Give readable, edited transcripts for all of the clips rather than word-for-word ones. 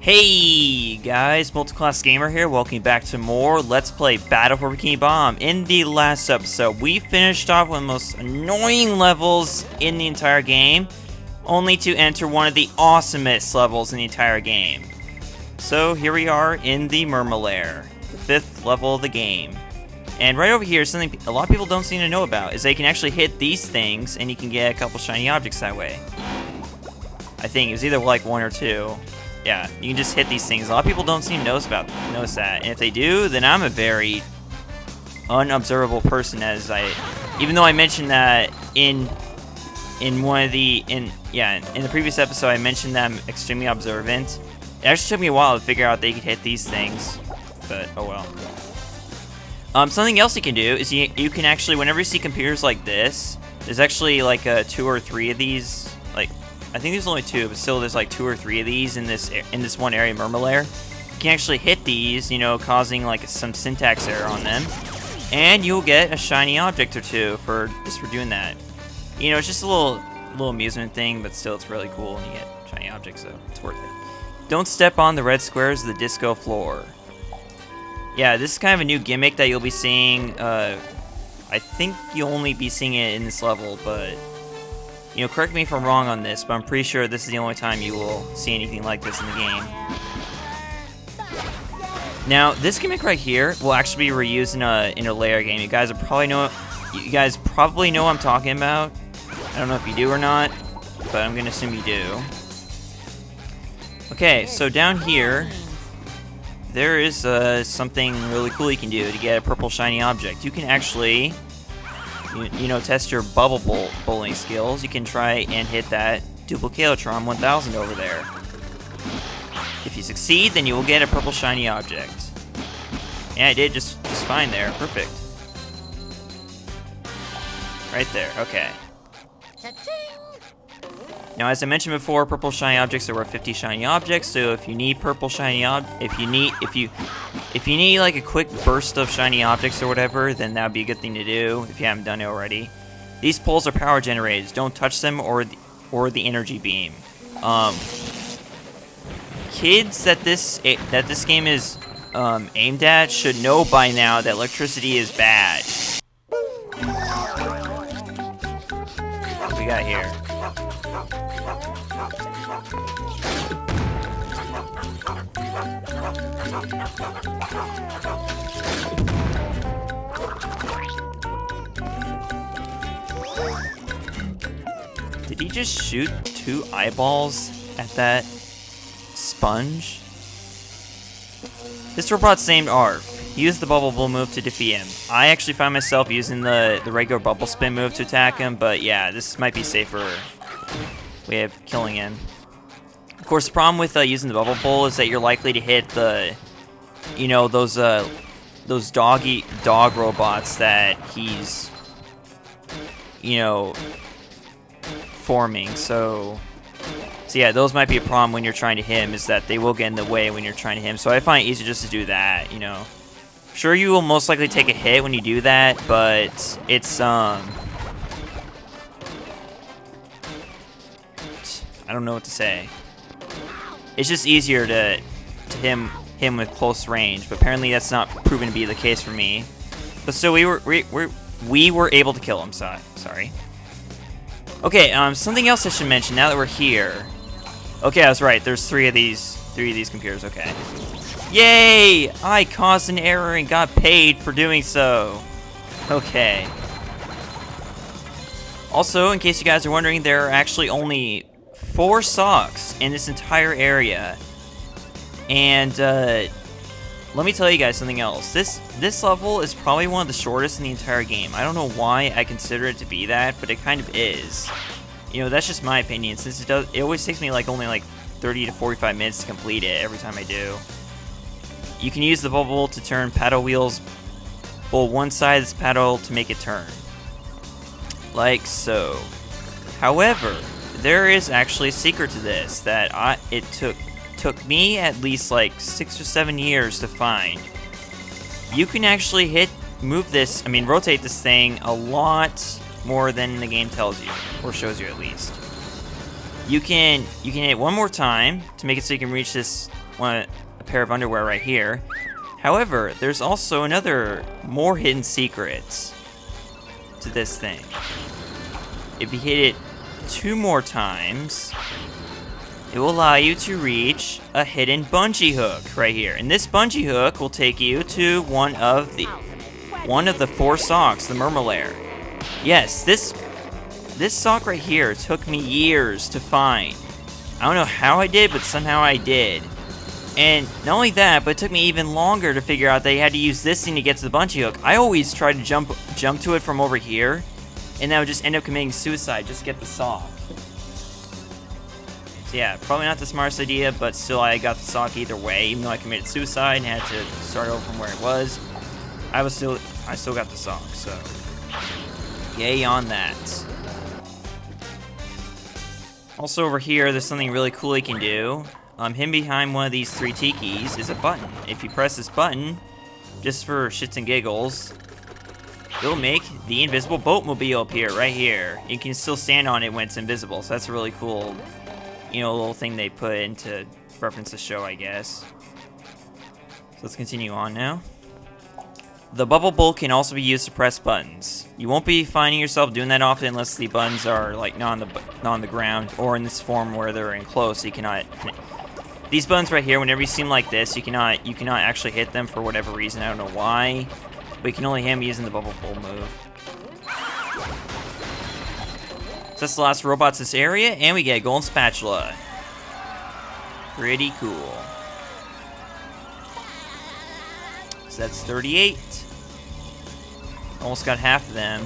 Hey guys, Multiclass Gamer here, welcome back to more Let's Play Battle for Bikini Bomb. In the last episode, we finished off one of the most annoying levels in the entire game, only to enter one of the awesomest levels in the entire game. So here we are in the Mermalair, the 5th level of the game. And right over here, something a lot of people don't seem to know about, is that you can actually hit these things and you can get a couple shiny objects that way. I think it was either like 1 or 2. Yeah, you can just hit these things. A lot of people don't seem to notice that. And if they do, then I'm a very unobservable person. Even though I mentioned that in the previous episode, I mentioned that I'm extremely observant. It actually took me a while to figure out that you could hit these things, but oh well. Something else you can do is you can actually, whenever you see computers like this, there's actually like 2 or 3 of these. I think there's only 2, but still there's like 2 or 3 of these in this one area, Mermalair. You can actually hit these, causing like some syntax error on them, and you'll get a shiny object or 2 for doing that. It's just a little amusement thing, but still it's really cool when you get shiny objects, so it's worth it. Don't step on the red squares of the disco floor. Yeah, this is kind of a new gimmick that you'll be seeing. I think you'll only be seeing it in this level, but correct me if I'm wrong on this, but I'm pretty sure this is the only time you will see anything like this in the game. Now, this gimmick right here will actually be reused in a layer game. You guys probably know what I'm talking about. I don't know if you do or not, but I'm gonna assume you do. Okay, so down here, there is something really cool you can do to get a purple shiny object. You can actually test your bubble bowling skills. You can try and hit that Duplicatron 1000 over there. If you succeed, then you will get a purple shiny object. Yeah, I did just fine there. Perfect. Right there. Okay. Now, as I mentioned before, purple shiny objects are worth 50 shiny objects. So if you need purple shiny if you need like a quick burst of shiny objects or whatever, then that would be a good thing to do if you haven't done it already. These poles are power generators. Don't touch them or the energy beam. Kids that this game is aimed at should know by now that electricity is bad. What we got here? Did he just shoot 2 eyeballs at that sponge? This robot's named Arf. He used the bubble bowl move to defeat him. I actually find myself using the regular bubble spin move to attack him, but yeah, this might be safer way of killing him. Of course, the problem with using the bubble bowl is that you're likely to hit the, those dog robots that he's, forming. So yeah, those might be a problem when you're trying to hit him, is that they will get in the way when you're trying to hit him. So I find it easier just to do that, Sure, you will most likely take a hit when you do that, but it's, I don't know what to say. It's just easier to hit him with close range, but apparently that's not proven to be the case for me. But still, we were able to kill him. Sorry. Okay, something else I should mention now that we're here. Okay, I was right. There's 3 of these computers. Okay. Yay! I caused an error and got paid for doing so. Okay. Also, in case you guys are wondering, there are actually only 4 socks in this entire area. And let me tell you guys something else. This level is probably one of the shortest in the entire game. I don't know why I consider it to be that, but it kind of is. That's just my opinion, since it always takes me only 30 to 45 minutes to complete it every time I do. You can use the bubble to turn paddle wheels, pull one side of this paddle to make it turn. Like so. However, there is actually a secret to this that it took me at least 6 or 7 years to find. You can actually rotate this thing a lot more than the game tells you, or shows you at least. You can hit it one more time to make it so you can reach this want a pair of underwear right here. However, there's also more hidden secrets to this thing. If you hit it 2 more times, it will allow you to reach a hidden bungee hook right here. And this bungee hook will take you to one of the 4 socks, the Mermalair. Yes, this sock right here took me years to find. I don't know how I did, but somehow I did. And not only that, but it took me even longer to figure out that you had to use this thing to get to the bungee hook. I always tried to jump to it from over here, and that would just end up committing suicide just to get the sock. So yeah, probably not the smartest idea, but still I got the sock either way. Even though I committed suicide and had to start over from where it was, I still got the sock, so yay on that. Also over here, there's something really cool you can do. Hidden behind one of these 3 tikis is a button. If you press this button, just for shits and giggles, it'll make the invisible boatmobile appear right here. You can still stand on it when it's invisible, so that's a really cool, little thing they put in to reference the show, I guess. So let's continue on now. The bubble bowl can also be used to press buttons. You won't be finding yourself doing that often unless the buttons are like not on the ground or in this form where they're enclosed. So you cannot. These buttons right here, whenever you see them like this, you cannot actually hit them for whatever reason. I don't know why, but you can only hit them using the bubble bowl move. So that's the last robots in this area, and we get a golden spatula. Pretty cool. So that's 38. Almost got half of them.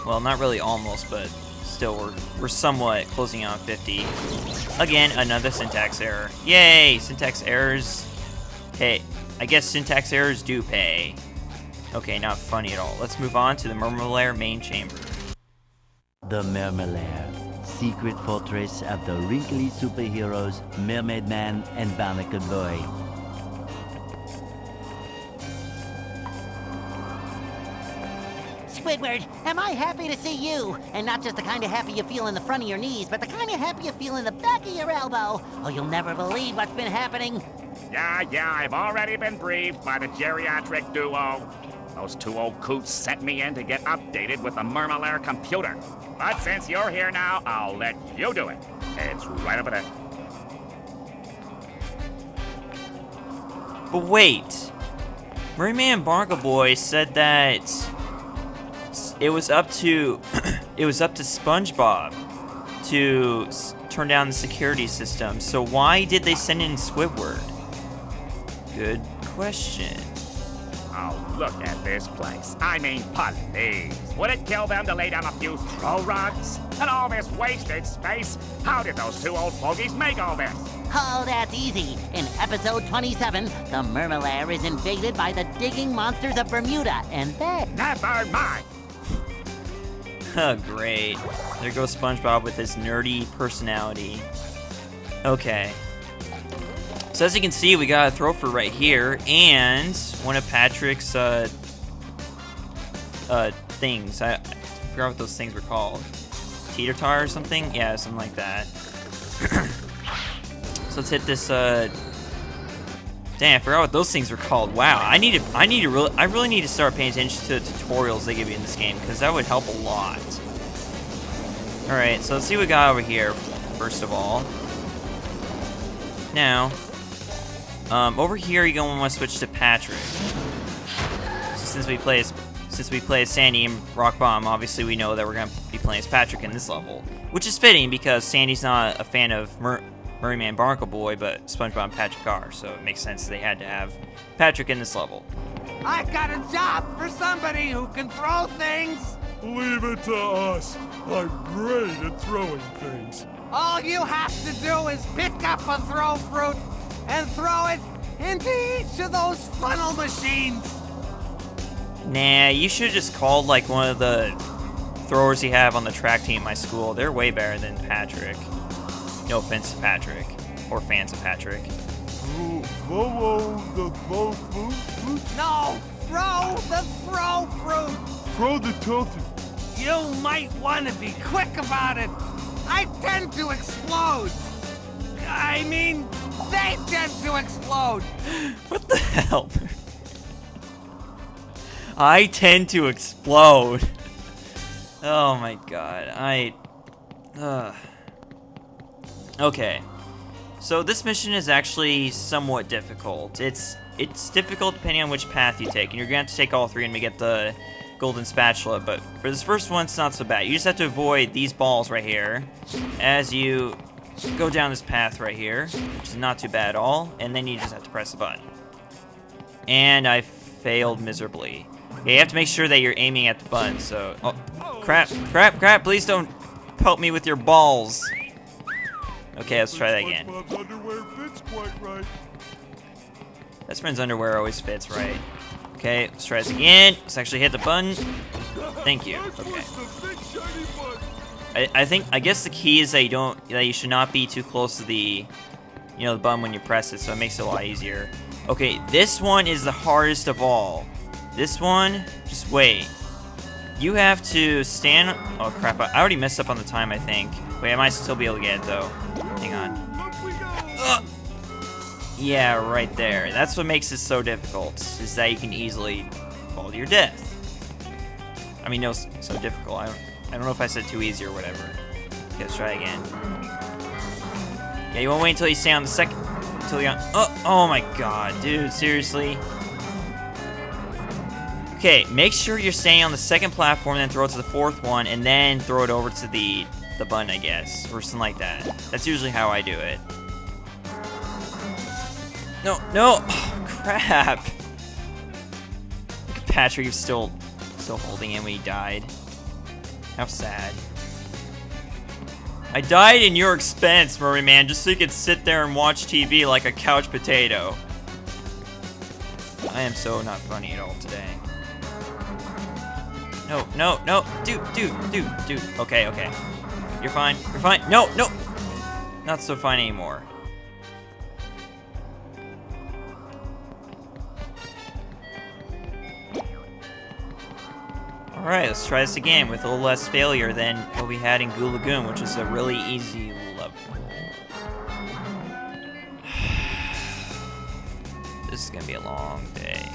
Well, not really almost, but still we're somewhat closing out 50. Again, another syntax error. Yay! Syntax errors pay. I guess syntax errors do pay. Okay, not funny at all. Let's move on to the Mermalair main chamber. The Mermalair, secret fortress of the wrinkly superheroes Mermaid Man and Barnacle Boy. Squidward, am I happy to see you? And not just the kind of happy you feel in the front of your knees, but the kind of happy you feel in the back of your elbow. Oh, you'll never believe what's been happening. Yeah, I've already been briefed by the geriatric duo. Those 2 old coots sent me in to get updated with the Mermalair computer. But since you're here now, I'll let you do it. It's right over there. But wait, Mermaid Man and Barnacle Boy said that it was up to SpongeBob to turn down the security system. So why did they send in Squidward? Good question. Oh, look at this place. I mean, please. Would it kill them to lay down a few throw rugs? And all this wasted space? How did those 2 old fogies make all this? Oh, that's easy. In episode 27, the Mermalair is invaded by the digging monsters of Bermuda, and then... Never mind. Oh, great. There goes SpongeBob with his nerdy personality. Okay. So as you can see, we got a throw for right here, and one of Patrick's things. I forgot what those things were called. Teeter-totter or something? Yeah, something like that. So let's hit this. Dang, I forgot what those things were called. Wow, I really need to start paying attention to the tutorials they give you in this game, because that would help a lot. All right, so let's see what we got over here. First of all, now. Over here, you're gonna want to switch to Patrick. So since we play as Sandy and Rock Bomb, obviously we know that we're gonna be playing as Patrick in this level, which is fitting because Sandy's not a fan of Mermaid Man Barnacle Boy, but SpongeBob and Patrick are, so it makes sense they had to have Patrick in this level. I've got a job for somebody who can throw things. Leave it to us. I'm great at throwing things. All you have to do is pick up a throw fruit and throw it into each of those funnel machines. Nah, you should have just called like one of the throwers you have on the track team at my school. They're way better than Patrick. No offense to Patrick, or fans of Patrick. Throw the throw fruit? No, throw the throw fruit. Throw the tilted. You might want to be quick about it. I tend to explode. I mean, they tend to explode. What the hell? I tend to explode. Oh my god. Okay. So this mission is actually somewhat difficult. It's difficult depending on which path you take, and you're gonna have to take all three and get the golden spatula, but for this first one, it's not so bad. You just have to avoid these balls right here as you go down this path right here, which is not too bad at all, and then you just have to press the button. And I failed miserably. Yeah, you have to make sure that you're aiming at the button, so... Oh, crap, crap, crap, please don't poke me with your balls. Okay, let's try that again. SpongeBob's underwear fits quite right. Best friend's underwear always fits right. Okay, let's try this again. Let's actually hit the button. Thank you. Okay. I guess the key is that you should not be too close to the the button when you press it, so it makes it a lot easier. Okay, this one is the hardest of all. This one, just wait. You have to stand. Oh crap! I already messed up on the time, I think. Wait, I might still be able to get it though. Hang on. Yeah, right there. That's what makes it so difficult, is that you can easily fall to your death. I mean, no, so difficult. I don't know if I said too easy or whatever. Okay, let's try again. Yeah, you won't wait until you stay on the second, until you're on, oh my god, dude, seriously? Okay, make sure you're staying on the second platform, then throw it to the fourth one, and then throw it over to the button, I guess, or something like that. That's usually how I do it. No, no! Oh, crap! Look at Patrick, he's still holding him when he died. How sad. I died in your expense, Mermaid Man, just so you could sit there and watch TV like a couch potato. I am so not funny at all today. No, no, no! Dude. Okay, okay. You're fine, you're fine. No, no! Not so fine anymore. Alright, let's try this again with a little less failure than what we had in Goo Lagoon, which is a really easy level. This is gonna be a long day.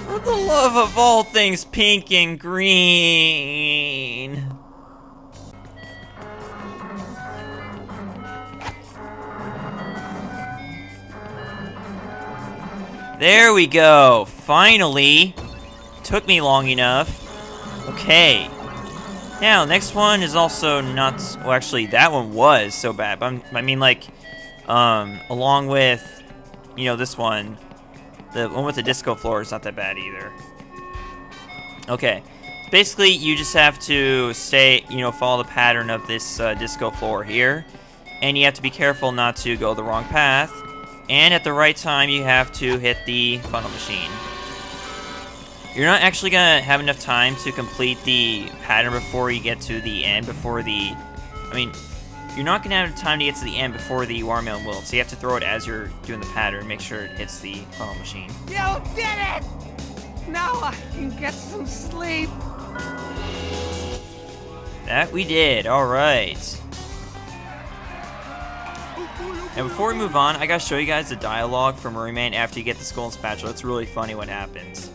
For the love of all things pink and green! There we go! Finally! Took me long enough. Okay. Now, next one is also not... Well, actually, that one was so bad. But I mean, like, along with, this one, the one with the disco floor is not that bad either. Okay. Basically, you just have to stay, follow the pattern of this disco floor here. And you have to be careful not to go the wrong path. And at the right time, you have to hit the funnel machine. You're not actually going to have enough time to complete the pattern before you get to the end, you're not going to have time to get to the end before the watermelon wilts. So you have to throw it as you're doing the pattern, make sure it hits the funnel machine. You did it! Now I can get some sleep. That we did, alright. And before we move on, I gotta show you guys the dialogue from Mermaid Man after you get the golden spatula. It's really funny what happens.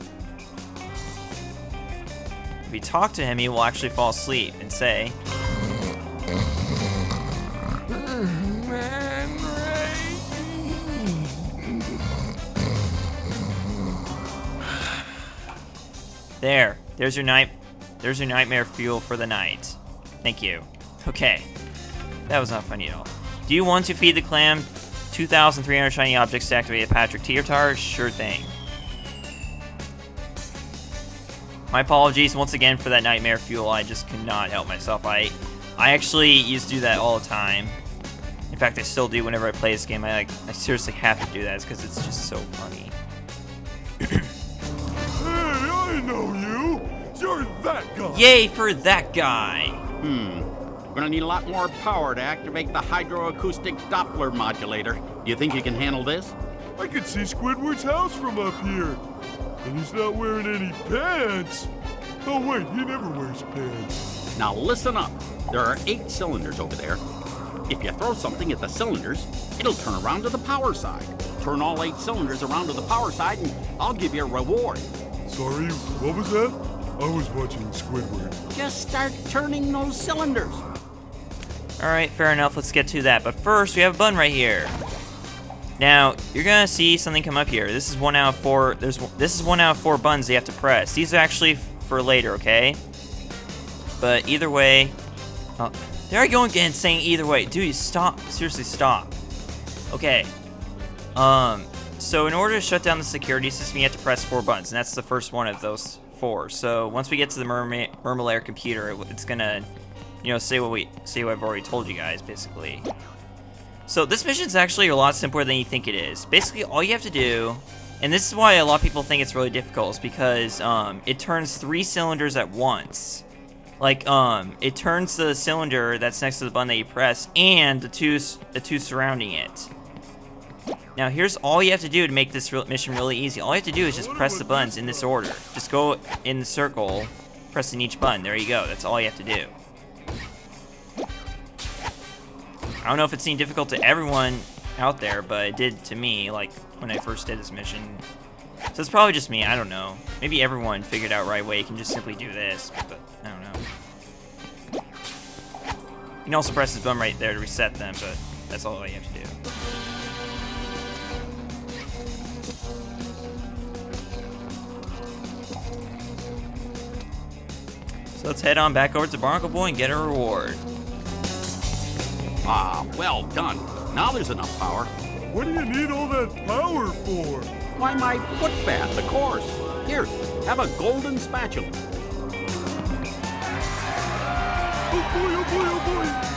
If you talk to him, he will actually fall asleep and say... There's your nightmare fuel for the night. Thank you. Okay. That was not funny at all. Do you want to feed the clam 2,300 shiny objects to activate a Patrick Teetar? Sure thing. My apologies once again for that nightmare fuel. I just cannot help myself. I actually used to do that all the time. In fact, I still do whenever I play this game. I seriously have to do that because it's just so funny. Hey, I know you! You're that guy! Yay for that guy! We're gonna need a lot more power to activate the hydroacoustic Doppler modulator. Do you think you can handle this? I can see Squidward's house from up here. And he's not wearing any pants. Oh wait, he never wears pants. Now listen up. There are 8 cylinders over there. If you throw something at the cylinders, it'll turn around to the power side. Turn all 8 cylinders around to the power side and I'll give you a reward. Sorry, what was that? I was watching Squidward. Just start turning those cylinders. Alright, fair enough, let's get to that. But first, we have a button right here. Now, you're gonna see something come up here. This is 1 out of 4. This is 1 out of 4 buttons you have to press. These are actually for later, okay? But either way... Oh, there I go again saying either way. Dude, stop. Seriously, stop. Okay. So in order to shut down the security system, you have to press 4 buttons, and that's the first one of those 4. So once we get to the Mermalair computer, it's gonna, you know, say what I've already told you guys, basically. So this mission's actually a lot simpler than you think it is. Basically, all you have to do, and this is why a lot of people think it's really difficult, is because it turns 3 cylinders at once. Like, it turns the cylinder that's next to the button that you press, and the two surrounding it. Now, here's all you have to do to make this mission really easy. All you have to do is just press the buttons in this order. Just go in the circle, pressing each button. There you go. That's all you have to do. I don't know if it seemed difficult to everyone out there, but it did to me, like, when I first did this mission. So it's probably just me. I don't know. Maybe everyone figured out right way. You can just simply do this, but I don't know. You can also press this button right there to reset them, but that's all you have to do. So let's head on back over to Barnacle Boy and get a reward. Ah, well done. Now there's enough power. What do you need all that power for? Why, my foot bath, of course. Here, have a golden spatula. Oh boy, oh boy, oh boy!